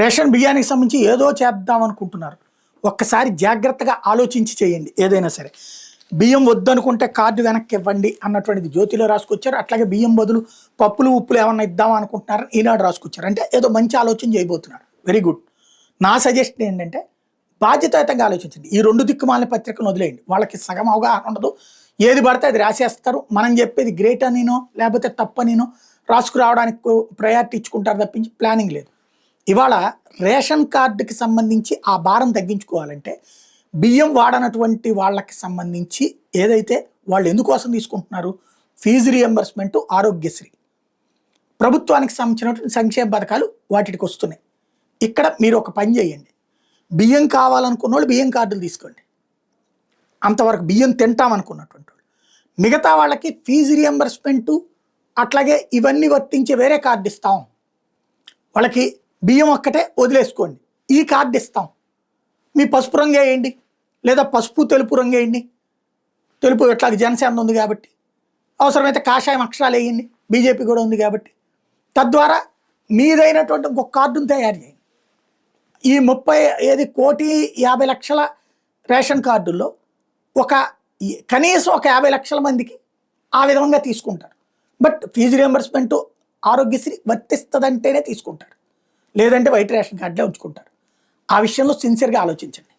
Ration బియ్యానికి సంబంధించి ఏదో చేద్దాం అనుకుంటున్నారు. ఒక్కసారి జాగ్రత్తగా ఆలోచించి చేయండి ఏదైనా సరే. బియ్యం వద్దనుకుంటే కార్డు వెనక్కి ఇవ్వండి అన్నటువంటిది జ్యోతిలో రాసుకొచ్చారు. అట్లాగే బియ్యం బదులు పప్పులు ఉప్పులు ఏమన్నా ఇద్దాం అనుకుంటున్నారు ఈనాడు రాసుకొచ్చారు. అంటే ఏదో మంచి ఆలోచన చేయబోతున్నారు. Very good. నా సజెషన్ ఏంటంటే బాధ్యతాయుతంగా ఆలోచించండి. ఈ రెండు దిక్కుమాలిన పత్రికను వదిలేయండి. వాళ్ళకి సగం అవగాహన ఉండదు. ఏది పడితే అది రాసేస్తారు. మనం చెప్పేది గ్రేట్ అనినో లేకపోతే తప్పనినో రాసుకురావడానికి ప్రయారిటీ ఇచ్చుకుంటారు తప్పించి ప్లానింగ్ లేదు. ఇవాళ రేషన్ కార్డుకి సంబంధించి ఆ భారం తగ్గించుకోవాలంటే బియ్యం వాడనటువంటి వాళ్ళకి సంబంధించి ఏదైతే వాళ్ళు ఎందుకోసం తీసుకుంటున్నారు, ఫీజు రియంబర్స్మెంట్, ఆరోగ్యశ్రీ, ప్రభుత్వానికి సంబంధించినటువంటి సంక్షేమ పథకాలు వాటికి వస్తున్నాయి. ఇక్కడ మీరు ఒక పని చేయండి. బియ్యం కావాలనుకున్న వాళ్ళు బియ్యం కార్డులు తీసుకోండి. అంతవరకు బియ్యం తింటామనుకున్నటువంటి వాళ్ళు. మిగతా వాళ్ళకి ఫీజు రియంబర్స్మెంటు అట్లాగే ఇవన్నీ వర్తించే వేరే కార్డు ఇస్తాం. వాళ్ళకి బియ్యం ఒక్కటే వదిలేసుకోండి, ఈ కార్డు ఇస్తాం. మీ పసుపు రంగు వేయండి, లేదా పసుపు తెలుపు రంగు వేయండి. తెలుపు ఎట్లా జనసేన ఉంది కాబట్టి, అవసరమైతే కాషాయం అక్షరాలు వేయండి, బీజేపీ కూడా ఉంది కాబట్టి. తద్వారా మీదైనటువంటి ఇంకొక కార్డును తయారు చేయండి. ఈ 1,50,00,000 రేషన్ కార్డుల్లో కనీసం ఒక 50 లక్షల మందికి ఆ విధంగా తీసుకుంటారు. బట్ ఫీజు రియంబర్స్మెంట్, ఆరోగ్యశ్రీ వర్తిస్తుందంటేనే తీసుకుంటారు. లేదంటే వైట్ రేషన్ కార్డులే ఉంచుకుంటారు. ఆ విషయంలో సిన్సియర్గా ఆలోచించండి.